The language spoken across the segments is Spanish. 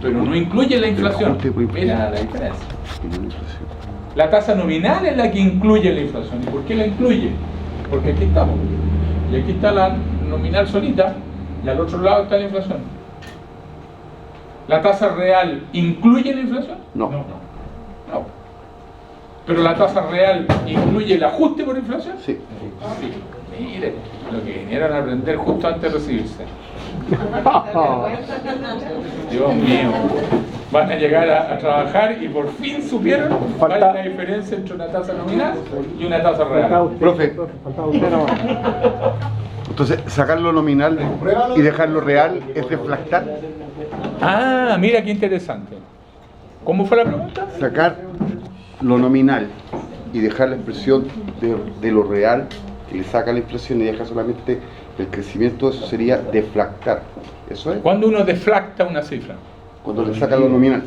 pero no incluye la inflación. Mira la diferencia. La tasa nominal es la que incluye la inflación. ¿Y por qué la incluye? Porque aquí estamos. Y aquí está la nominal solita y al otro lado está la inflación. ¿La tasa real incluye la inflación? No. No. ¿Pero la tasa real incluye el ajuste por inflación? Sí. Sí. Mire, lo que vinieron a aprender justo antes de recibirse. Dios mío. Van a llegar a trabajar y por fin supieron cuál es la diferencia entre una tasa nominal y una tasa real. Profe, entonces sacar lo nominal y dejar lo real es deflactar. Ah, mira qué interesante. ¿Cómo fue la pregunta? Sacar lo nominal y dejar la expresión de lo real, que le saca la inflación y deja solamente el crecimiento, eso sería deflactar. ¿Eso es? ¿Cuándo uno deflacta una cifra? Cuando le saca lo nominal.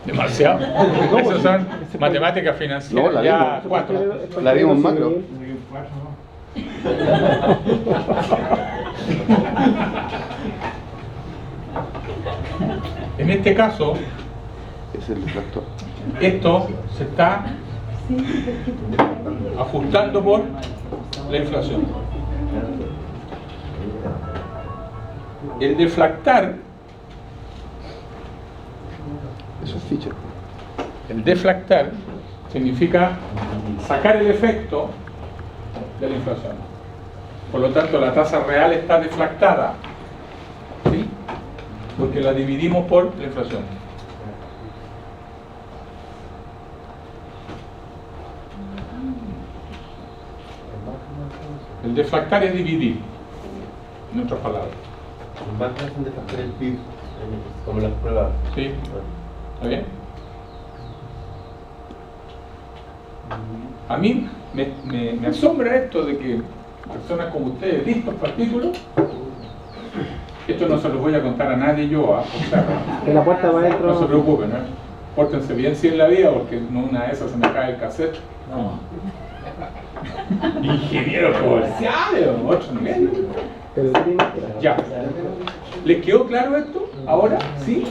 Demasiado. Esas son matemáticas financieras. No, Ya 4. La vimos macro. En este caso, Es el deflactor. esto se está ajustando por la inflación. El deflactar, Eso es Fischer. el deflactar significa sacar el efecto de la inflación. Por lo tanto, la tasa real está deflactada, ¿sí? Porque la dividimos por la inflación. El deflactar es dividir, en otras palabras. Los bancos hacen deflactar el PIB, como las pruebas. ¿Sí? ¿Está bien? A mí me asombra esto de que personas como ustedes, listos para el título, esto no se los voy a contar a nadie yo, o sea, En la puerta va adentro. no se preocupen, pórtense bien si en la vida, porque no una de esas se me cae el cassette. No. Ingenieros comerciales o otro nivel. Pero tiene que- Ya. ¿Les quedó claro esto? ¿Ahora? ¿Sí?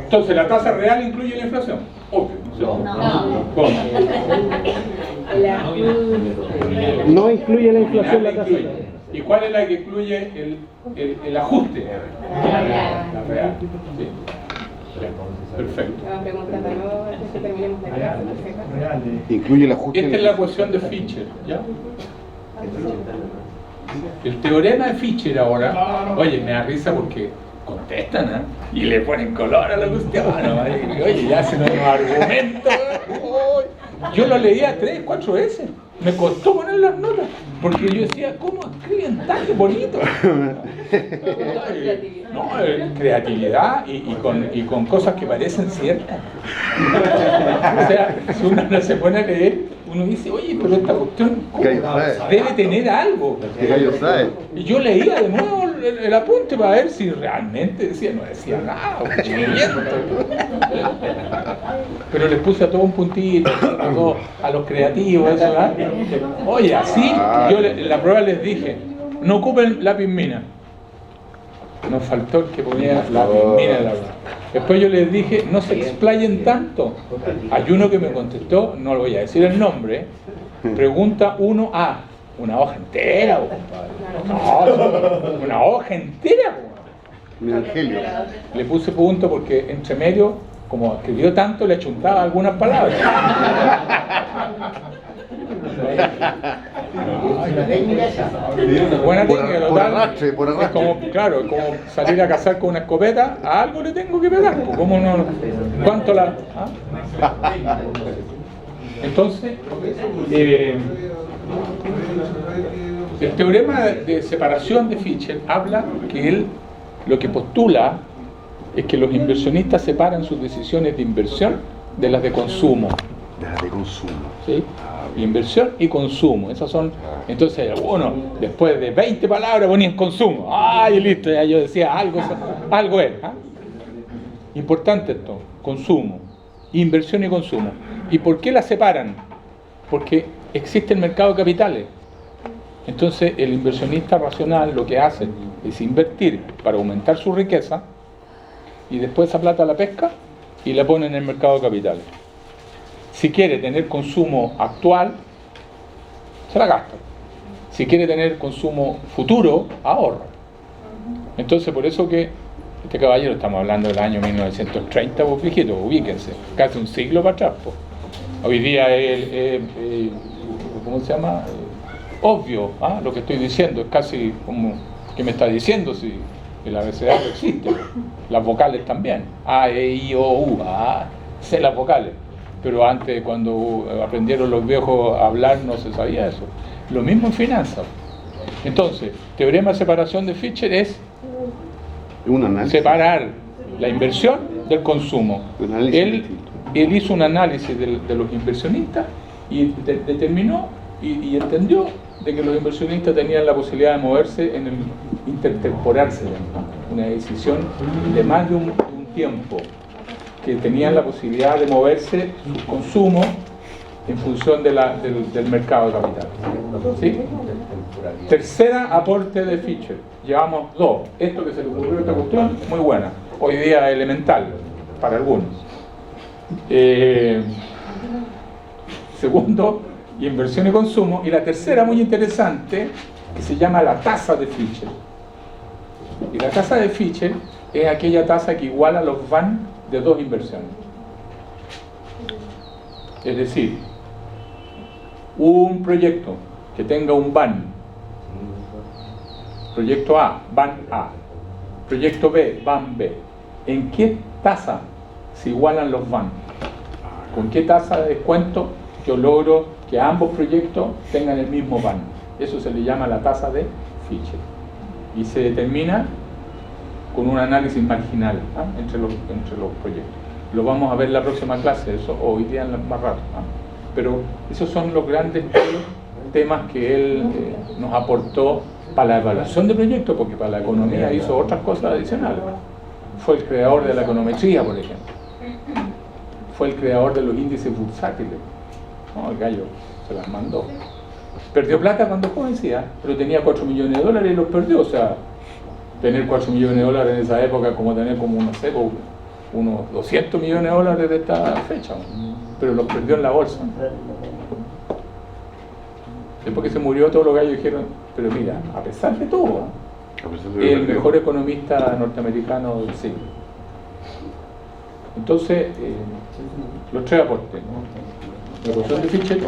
Entonces, ¿la tasa real incluye la inflación? Obvio, ¿no es cierto? ¿Cómo? No incluye la inflación la La tasa. incluye. ¿Y cuál es la que incluye el ajuste? La real. ¿Sí? Perfecto. Vamos a preguntar de nuevo antes que terminemos la clase. Incluye el ajuste. Esta es la ecuación de Fischer, ¿ya? El teorema de Fischer ahora, oye, me da risa porque contestan, ¿eh? Y le ponen color a la cuestión, ¿no? Oye, ya hacen unos argumentos. Yo lo leía 3, 4 veces. Me costó poner las notas, porque yo decía, ¿cómo escriben tan bonito? No, creatividad y con cosas que parecen ciertas. O sea, si uno no se pone a leer, uno dice, oye, pero esta cuestión ¿cómo? Debe tener algo. Que gallo sabe. Y yo leía de nuevo el apunte para ver si realmente decía, no decía nada, un chillento. Pero les puse a todo un puntito, a los creativos, eso, ¿verdad? Oye, así, yo en la prueba les dije, no ocupen lápiz mina. Nos faltó el que ponía lápiz mina, la verdad. Después yo les dije, no se explayen tanto. Hay uno que me contestó, no le voy a decir el nombre, pregunta 1A. Una hoja entera, no, una hoja entera. Mi Angelio. Le puse punto porque entre medio, como escribió tanto, le chuntaba algunas palabras. Buena técnica, Por total. arrastre, por arrastre. Es como, claro, es como salir a cazar con una escopeta, a algo le tengo que pegar. Pues, ¿cómo no? ¿Cuánto la...? ¿Ah? Entonces, el teorema de separación de Fischer habla que él lo que postula es que los inversionistas separan sus decisiones de inversión de las de consumo. De consumo. ¿Sí? Inversión y consumo, esas son. Entonces, uno, después de 20 palabras ponían consumo. ¡Ay, listo! Ya yo decía, algo es. ¿Ah? Importante esto, consumo, inversión y consumo. ¿Y por qué las separan? Porque existe el mercado de capitales. Entonces el inversionista racional lo que hace es invertir para aumentar su riqueza y después esa plata la pesca y la pone en el mercado de capitales. Si quiere tener consumo actual, se la gasta. Si quiere tener consumo futuro, ahorra. Entonces por eso que este caballero, estamos hablando del año 1930, pues viejito, ubíquense, casi un siglo para atrás. Pues. Hoy día es, ¿cómo se llama? Obvio, ¿ah? Lo que estoy diciendo, es casi como, ¿qué me está diciendo? Si el abecedario existe, las vocales también, A, E, I, O, U, sé las vocales, pero antes cuando aprendieron los viejos a hablar no se sabía eso. Lo mismo en finanzas. Entonces, teorema de separación de Fisher es separar la inversión del consumo. Él hizo un análisis de los inversionistas y determinó y entendió de que los inversionistas tenían la posibilidad de moverse en el intertemporarse, una decisión de más de un tiempo, que tenían la posibilidad de moverse su consumo en función del mercado de capital. ¿Sí? Tercera aporte de Fisher. Llevamos dos. Esto que se le ocurrió a esta cuestión, muy buena. Hoy día elemental para algunos. Segundo, inversión y consumo. Y la tercera, muy interesante, que se llama la tasa de Fisher. Y la tasa de Fisher es aquella tasa que iguala los VAN de dos inversiones. Es decir, un proyecto que tenga un VAN, proyecto A, VAN A, proyecto B, VAN B, ¿en qué tasa se igualan los VAN? ¿Con qué tasa de descuento yo logro que ambos proyectos tengan el mismo VAN? Eso se le llama la tasa de Fisher y se determina con un análisis marginal, ¿ah? entre los proyectos. Lo vamos a ver en la próxima clase, eso hoy día más rato, ¿ah? Pero esos son los grandes temas que él nos aportó para la evaluación de proyectos, porque para la economía hizo otras cosas adicionales. Fue el creador de la econometría, por ejemplo. Fue el creador de los índices bursátiles. No, el gallo se las mandó. Perdió plata cuando jovencía, pero tenía 4 millones de dólares y los perdió. O sea, tener 4 millones de dólares en esa época como tener como, no sé, unos 200 millones de dólares de esta fecha. Pero los perdió en la bolsa. Después que se murió, todos los gallos dijeron, pero mira, a pesar de todo, es el mejor economista norteamericano del siglo. Entonces, los tres aportes. La ecuación de Fisher,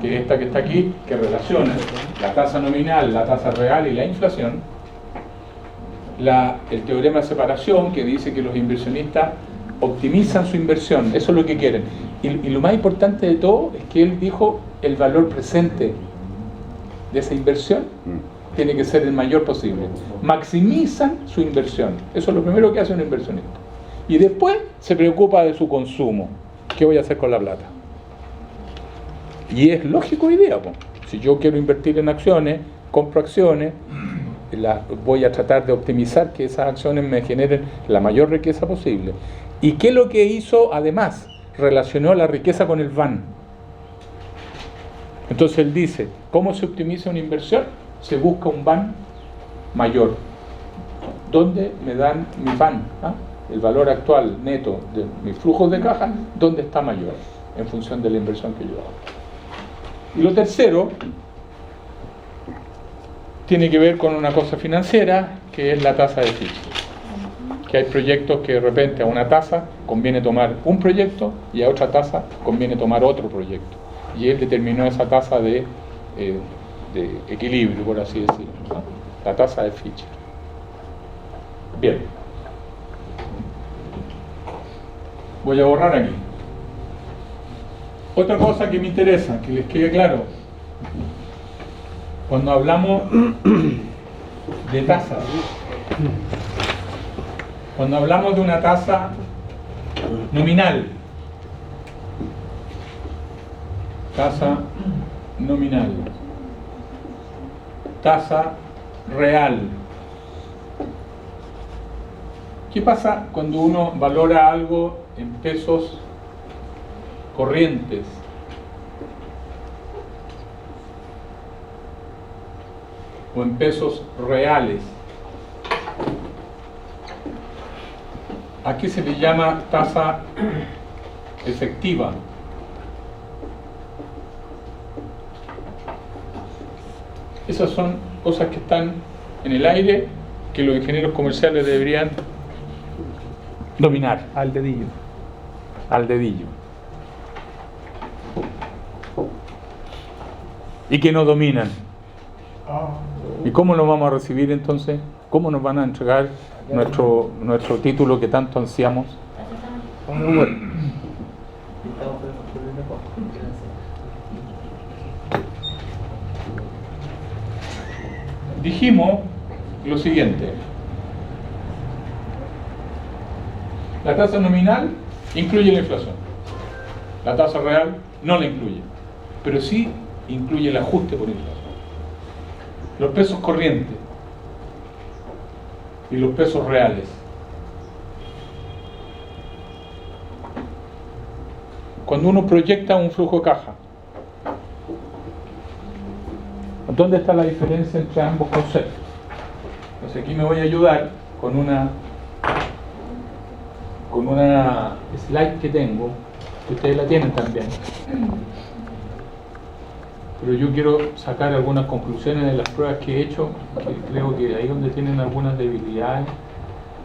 que es esta que está aquí, que relaciona la tasa nominal, la tasa real y la inflación. El teorema de separación, que dice que los inversionistas optimizan su inversión, eso es lo que quieren. Y lo más importante de todo es que él dijo el valor presente de esa inversión tiene que ser el mayor posible. Maximizan su inversión. Eso es lo primero que hace un inversionista. Y después se preocupa de su consumo. ¿Qué voy a hacer con la plata? Y es lógico hoy día, pues. Si yo quiero invertir en acciones, compro acciones, voy a tratar de optimizar que esas acciones me generen la mayor riqueza posible. ¿Y qué es lo que hizo además? Relacionó la riqueza con el VAN. Entonces él dice, ¿cómo se optimiza una inversión? Se busca un VAN mayor. ¿Dónde me dan mi VAN? ¿Ah? El valor actual neto de mis flujos de caja, ¿dónde está mayor? En función de la inversión que yo hago. Y lo tercero tiene que ver con una cosa financiera, que es la tasa de Fisher. Que hay proyectos que de repente a una tasa conviene tomar un proyecto y a otra tasa conviene tomar otro proyecto. Y él determinó esa tasa de equilibrio, por así decirlo, ¿no? La tasa de Fisher. Bien. Voy a borrar aquí. Otra cosa que me interesa, que les quede claro. Cuando hablamos de tasas, cuando hablamos de una tasa nominal, tasa nominal, tasa real. ¿Qué pasa cuando uno valora algo en pesos corrientes? o en pesos reales. Aquí se le llama tasa efectiva. Esas son cosas que están en el aire que los ingenieros comerciales deberían dominar Al dedillo. al dedillo. Y que no dominan. ¿Y cómo lo vamos a recibir entonces? ¿Cómo nos van a entregar nuestro título que tanto ansiamos? Dijimos lo siguiente: la tasa nominal incluye la inflación, la tasa real no la incluye, pero sí incluye el ajuste por inflación. Los pesos corrientes y los pesos reales. Cuando uno proyecta un flujo de caja, ¿dónde está la diferencia entre ambos conceptos? Entonces aquí me voy a ayudar con una slide que tengo, que ustedes la tienen también. Pero yo quiero sacar algunas conclusiones de las pruebas que he hecho, que creo que ahí donde tienen algunas debilidades,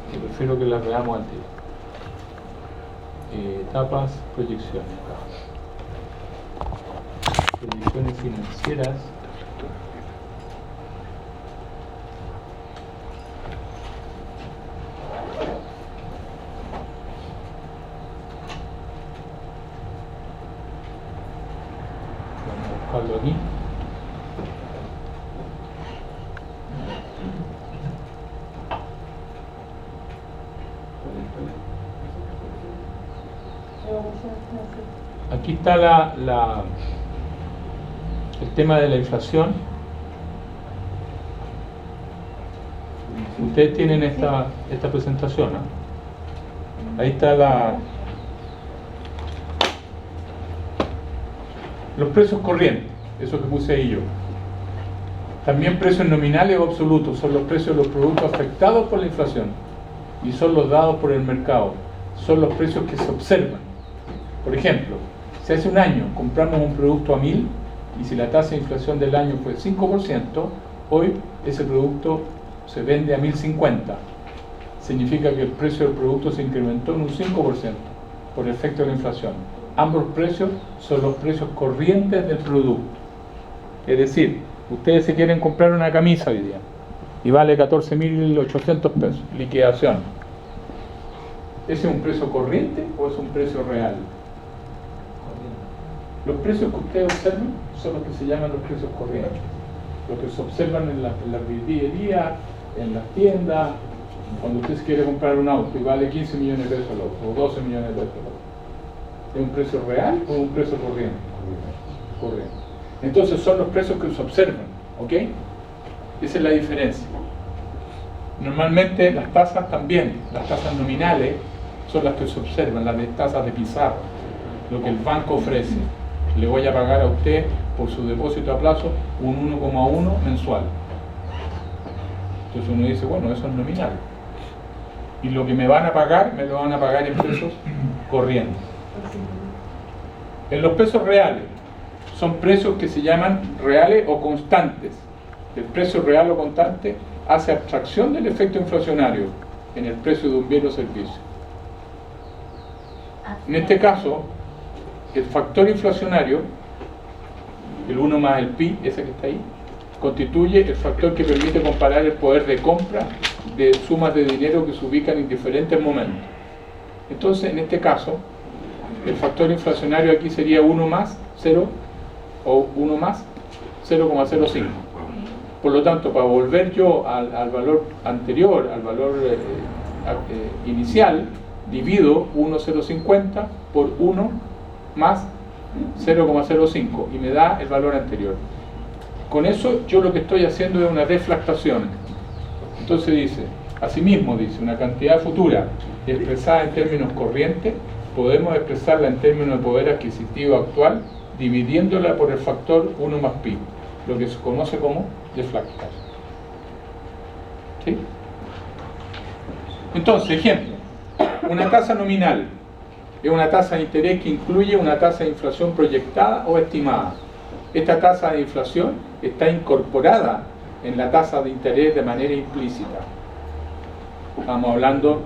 que prefiero que las veamos antes. Etapas, proyecciones. Proyecciones financieras. Vamos a buscarlo aquí. Aquí está el tema de la inflación. Ustedes tienen esta presentación, ¿no? Ahí está los precios corrientes, eso que puse ahí yo. También precios nominales o absolutos, son los precios de los productos afectados por la inflación y son los dados por el mercado, son los precios que se observan. Por ejemplo, si hace un año compramos un producto a 1000 y si la tasa de inflación del año fue 5%, hoy ese producto se vende a 1050. Significa que el precio del producto se incrementó en un 5% por efecto de la inflación. Ambos precios son los precios corrientes del producto. Es decir, ustedes se quieren comprar una camisa hoy día y vale 14.800 pesos, liquidación. ¿Ese es un precio corriente o es un precio real? Los precios que ustedes observan son los que se llaman los precios corrientes, los que se observan en la vidriería, en las tiendas, cuando usted quiere comprar un auto y vale 15 millones de pesos el auto, o 12 millones de pesos el auto. ¿Es un precio real o un precio corriente? Corriente. Entonces son los precios que se observan, ¿ok? Esa es la diferencia. Normalmente las tasas también, las tasas nominales son las que se observan, las de tasas de pizarra, lo que el banco ofrece. Le voy a pagar a usted por su depósito a plazo un 1,1 mensual. Entonces uno dice, bueno, eso es nominal. Y lo que me van a pagar, me lo van a pagar en pesos corrientes. En los pesos reales, son precios que se llaman reales o constantes. El precio real o constante hace abstracción del efecto inflacionario en el precio de un bien o servicio. En este caso, el factor inflacionario, el 1 más el pi, ese que está ahí, constituye el factor que permite comparar el poder de compra de sumas de dinero que se ubican en diferentes momentos. Entonces, en este caso, el factor inflacionario aquí sería 1 más 0 o 1 más 0,05. Por lo tanto, para volver yo al valor anterior, al valor inicial, divido 1,050 por 1 más 0,05 y me da el valor anterior. Con eso yo lo que estoy haciendo es una deflactación. Entonces dice, asimismo dice, una cantidad futura expresada en términos corrientes, podemos expresarla en términos de poder adquisitivo actual, dividiéndola por el factor 1 más pi, lo que se conoce como deflactar. ¿Sí? Entonces, ejemplo, una tasa nominal es una tasa de interés que incluye una tasa de inflación proyectada o estimada. Esta tasa de inflación está incorporada en la tasa de interés de manera implícita. Estamos hablando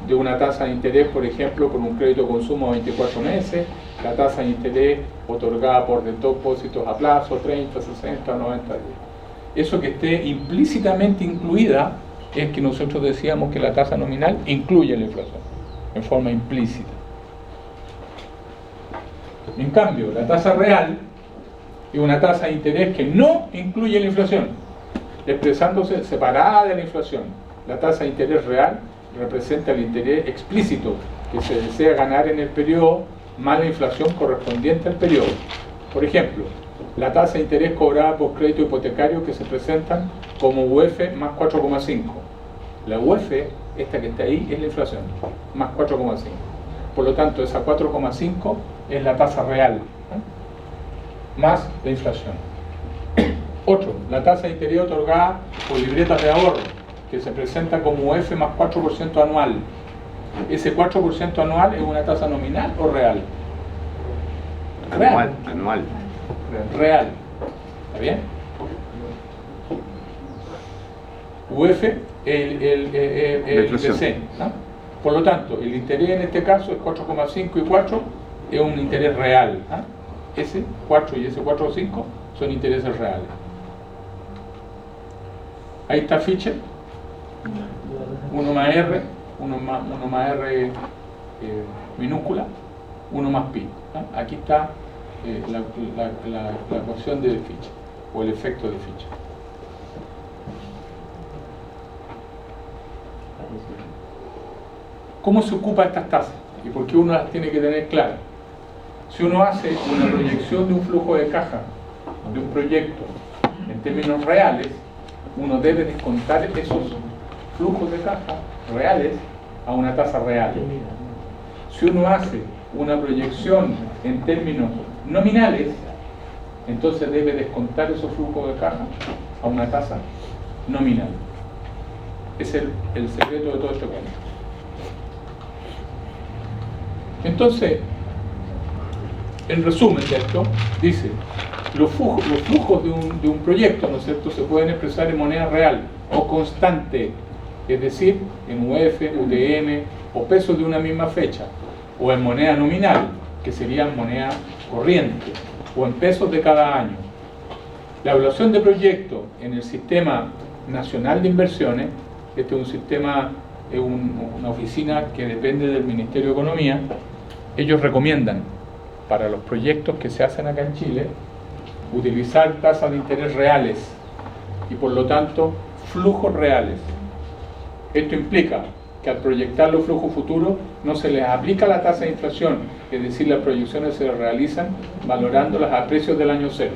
de una tasa de interés, por ejemplo, por un crédito de consumo a 24 meses, la tasa de interés otorgada por depósitos a plazo, 30, 60, 90 días. Eso que esté implícitamente incluida es que nosotros decíamos que la tasa nominal incluye la inflación, en forma implícita. En cambio, la tasa real es una tasa de interés que no incluye la inflación, expresándose separada de la inflación. La tasa de interés real representa el interés explícito que se desea ganar en el periodo más la inflación correspondiente al periodo. Por ejemplo, la tasa de interés cobrada por crédito hipotecario que se presentan como UF más 4,5. La UF, esta que está ahí, es la inflación, más 4,5. Por lo tanto, esa 4,5 es la tasa real, ¿eh? Más la inflación. 8. La tasa de interés otorgada por libretas de ahorro, que se presenta como UF más 4% anual. ¿Ese 4% anual es una tasa nominal o real? Anual, anual. Real. ¿Está bien? UF el inflación. IPC, ¿no? Por lo tanto, el interés en este caso es 4,5 y 4 es un interés real, ¿no? Ese 4 y ese 4,5 son intereses reales. Ahí está Fischer, 1 más R, 1 más R minúscula, 1 más pi. ¿No? Aquí está la ecuación de Fischer, o el efecto de Fischer. ¿Cómo se ocupa estas tasas? ¿Y por qué uno las tiene que tener claras? Si uno hace una proyección de un flujo de caja, de un proyecto, en términos reales, uno debe descontar esos flujos de caja reales a una tasa real. Si uno hace una proyección en términos nominales, entonces debe descontar esos flujos de caja a una tasa nominal. Es el secreto de todo este cuento. Entonces, en resumen de esto, dice, los flujos de un proyecto, ¿no es cierto?, se pueden expresar en moneda real o constante, es decir, en UF, UTM o pesos de una misma fecha, o en moneda nominal, que serían moneda corriente, o en pesos de cada año. La evaluación de proyectos en el Sistema Nacional de Inversiones, este es un sistema, es una oficina que depende del Ministerio de Economía, ellos recomiendan para los proyectos que se hacen acá en Chile utilizar tasas de interés reales y por lo tanto flujos reales. Esto implica que al proyectar los flujos futuros no se les aplica la tasa de inflación, es decir, las proyecciones se realizan valorándolas a precios del año cero.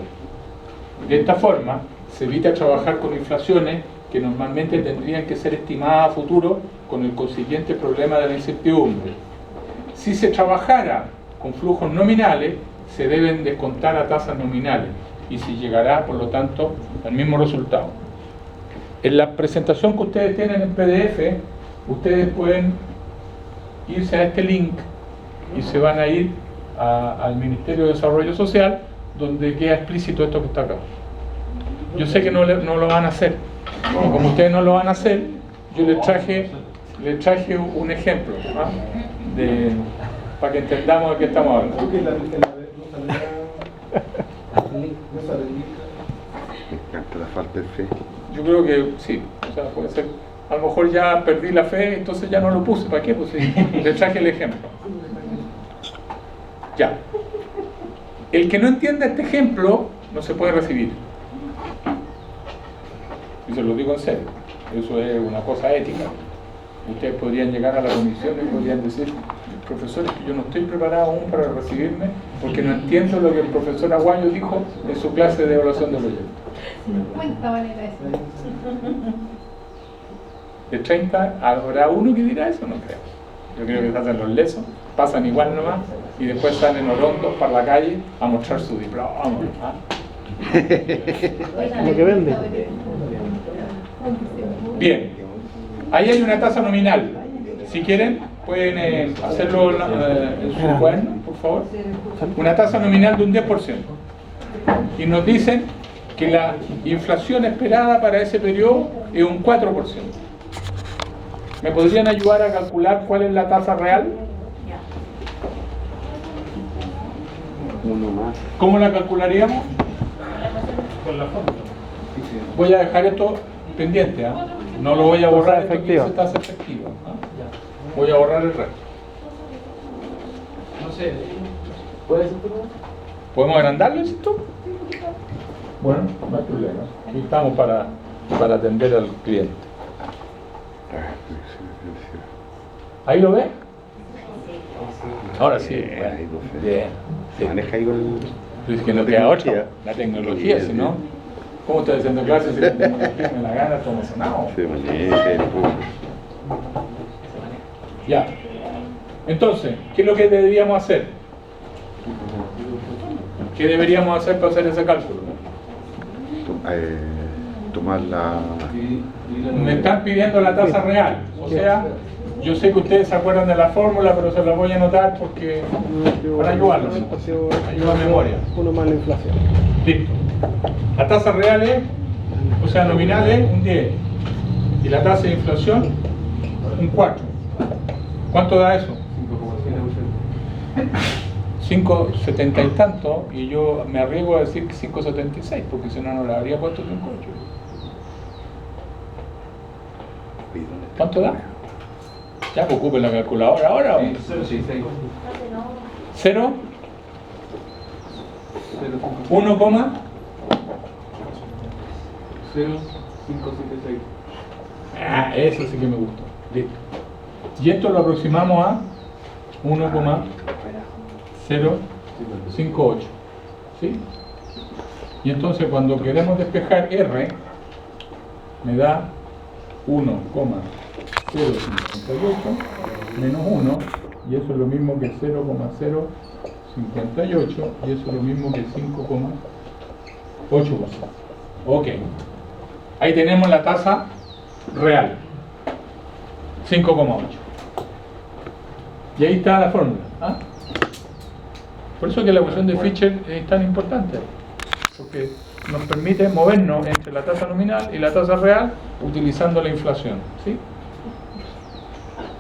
De esta forma se evita trabajar con inflaciones que normalmente tendrían que ser estimadas a futuro con el consiguiente problema de la incertidumbre. Si se trabajara con flujos nominales, se deben descontar a tasas nominales y se llegará, por lo tanto, al mismo resultado. En la presentación que ustedes tienen en PDF, ustedes pueden irse a este link y se van a ir al Ministerio de Desarrollo Social, donde queda explícito esto que está acá. Yo sé que no lo van a hacer, y como ustedes no lo van a hacer, yo les traje un ejemplo, ¿ah? Para que entendamos de qué estamos hablando. Me encanta la falta de fe. Yo creo que sí, o sea, puede ser. A lo mejor ya perdí la fe, entonces ya no lo puse. ¿Para qué? Pues sí, le traje el ejemplo. Ya. El que no entienda este ejemplo no se puede recibir. Y se lo digo en serio. Eso es una cosa ética. Ustedes podrían llegar a la comisión y podrían decir, profesor, es que yo no estoy preparado aún para recibirme porque no entiendo lo que el profesor Aguayo dijo en su clase de evaluación de proyectos. 50 manera eso. De 30, ¿habrá uno que dirá eso? No creo. Yo creo que se hacen los lesos, pasan igual nomás y después salen orondos para la calle a mostrar su diploma. ¿Ah? Lo que vende. Bien. Ahí hay una tasa nominal. Si quieren, pueden hacerlo en su cuaderno, por favor. Una tasa nominal de un 10%. Y nos dicen que la inflación esperada para ese periodo es un 4%. ¿Me podrían ayudar a calcular cuál es la tasa real? Uno más. ¿Cómo la calcularíamos? Voy a dejar esto pendiente, ¿ah? No lo voy a borrar, esto que dice tasa efectiva, ¿ah? Voy a borrar el resto. No sé, ¿puede ser tú? ¿Podemos agrandarlo esto? Bueno, no hay problema. Aquí estamos para atender al cliente. ¿Ahí lo ve? Ahora sí. Bueno, bien. Se maneja ahí con Es que no queda otra. La tecnología, si no. ¿Cómo estoy haciendo clases si la tecnología me la gana? Todo emocionado. se maneja el Ya. Entonces, ¿qué es lo que deberíamos hacer? ¿Qué deberíamos hacer para hacer ese cálculo? tomar la... Me están pidiendo la tasa real. O sea, yo sé que ustedes se acuerdan de la fórmula, pero se la voy a anotar porque para ayudarlos. Ayuda a memoria. Uno más la inflación. Listo. La tasa real es, o sea, nominal es un 10. Y la tasa de inflación, un 4. ¿Cuánto da eso? 5,70 y tanto, y yo me arriesgo a decir que 5,76, porque si no, no le habría puesto 5,8. ¿Cuánto da? Ya, pues ocupen la calculadora ahora. ¿O? 0,66. 0, 1, 0,576. ah, eso sí que me gustó. Listo. Y esto lo aproximamos a 1,058. ¿Sí? Y entonces cuando queremos despejar R, me da 1,058 menos 1, y eso es lo mismo que 0,058, y eso es lo mismo que 5,8%. Ok. Ahí tenemos la tasa real. 5,8. Y ahí está la fórmula. ¿Ah? Por eso que la ecuación de Fisher es tan importante, porque nos permite movernos entre la tasa nominal y la tasa real utilizando la inflación, ¿sí?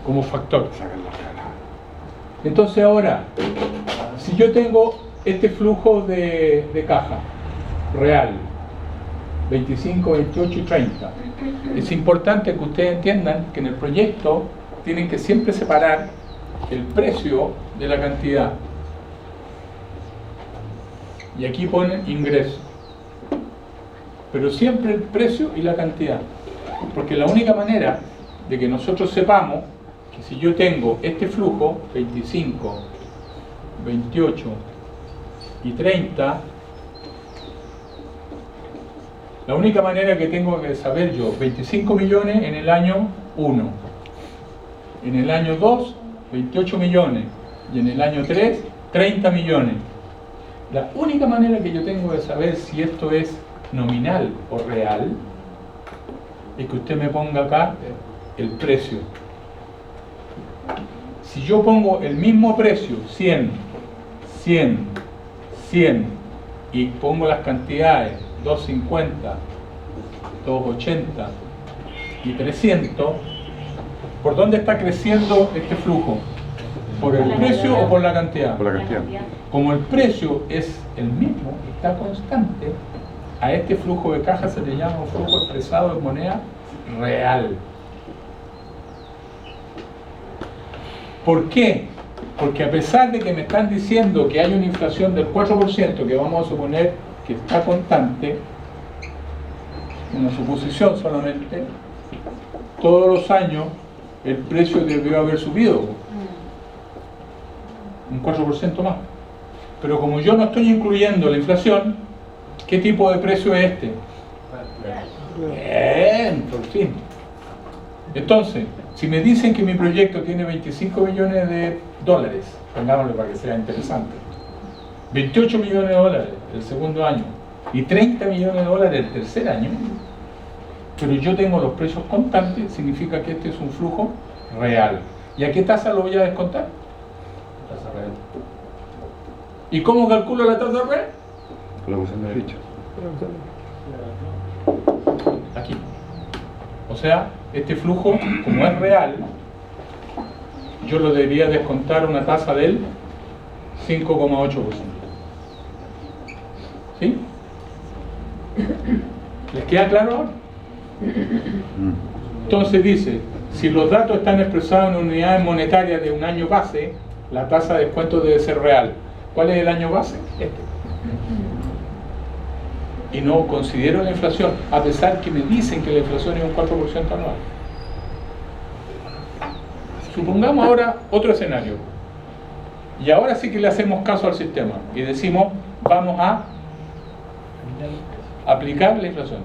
Como factor. Entonces ahora, si yo tengo este flujo de caja real, 25, 28 y 30, es importante que ustedes entiendan que en el proyecto tienen que siempre separar el precio de la cantidad. Y aquí ponen ingreso. Pero siempre el precio y la cantidad. Porque la única manera de que nosotros sepamos que si yo tengo este flujo, 25, 28 y 30, la única manera que tengo que saber yo, 25 millones en el año 1, en el año 2, 28 millones, y en el año 3, 30 millones. La única manera que yo tengo de saber si esto es nominal o real es que usted me ponga acá el precio. Si yo pongo el mismo precio, 100, 100, 100, y pongo las cantidades 250, 280 y 300, ¿por dónde está creciendo este flujo? ¿Por el precio o por la cantidad? Por la cantidad. Como el precio es el mismo, está constante, a este flujo de caja se le llama un flujo expresado en moneda real. ¿Por qué? Porque a pesar de que me están diciendo que hay una inflación del 4%, que vamos a suponer que está constante, una suposición solamente, todos los años el precio debió haber subido un 4% más. Pero como yo no estoy incluyendo la inflación, ¿qué tipo de precio es este? Bien, por fin. Entonces, si me dicen que mi proyecto tiene 25 millones de dólares, pongámoslo para que sea interesante, 28 millones de dólares el segundo año y 30 millones de dólares el tercer año, pero yo tengo los precios constantes, significa que este es un flujo real. ¿Y a qué tasa lo voy a descontar? Tasa real. ¿Y cómo calculo la tasa real? Con la cosa de ficha. Aquí. O sea, este flujo, como es real, yo lo debería descontar una tasa del 5,8%. ¿Sí? ¿Les queda claro ahora? Entonces dice, si los datos están expresados en unidades monetarias de un año base, la tasa de descuento debe ser real. ¿Cuál es el año base? Este. Y no considero la inflación, a pesar que me dicen que la inflación es un 4% anual. Supongamos ahora otro escenario. Y ahora sí que le hacemos caso al sistema y decimos, vamos a aplicar la inflación.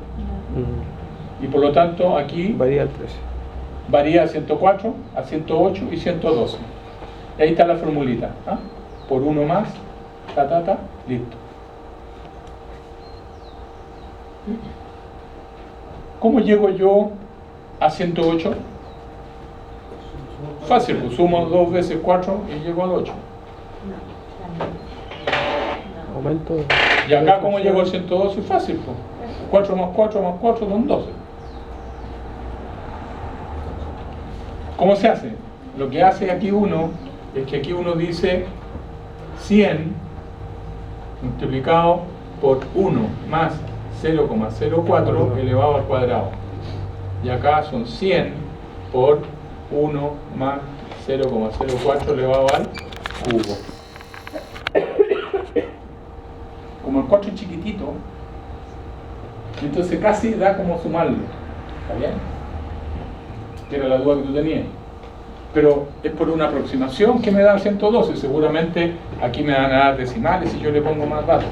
Y por lo tanto aquí Varía el precio. varía a 104, a 108 y 112. Y ahí está la formulita. ¿Ah? Por uno más, listo. ¿Cómo llego yo a 108? Fácil, pues sumo 2 veces 4 y llego al 8. Aumento. Y acá, ¿cómo llego al 112? Fácil, pues. 4 más 4 más 4 son 12. ¿Cómo se hace? Lo que hace aquí uno es que aquí uno dice 100 multiplicado por 1 más 0,04 elevado al cuadrado. Y acá son 100 por 1 más 0,04 elevado al cubo. Como el 4 es chiquitito, entonces casi da como sumarlo. ¿Está bien? Que era la duda que tú tenías. Pero es por una aproximación que me da 112. Seguramente aquí me van a dar decimales si yo le pongo más datos.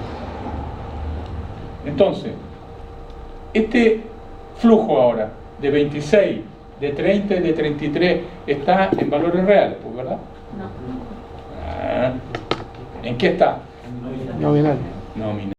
Entonces, este flujo ahora de 26, de 30 y de 33 está en valores reales, pues, ¿verdad? No. ¿En qué está? Nominal. Nominal.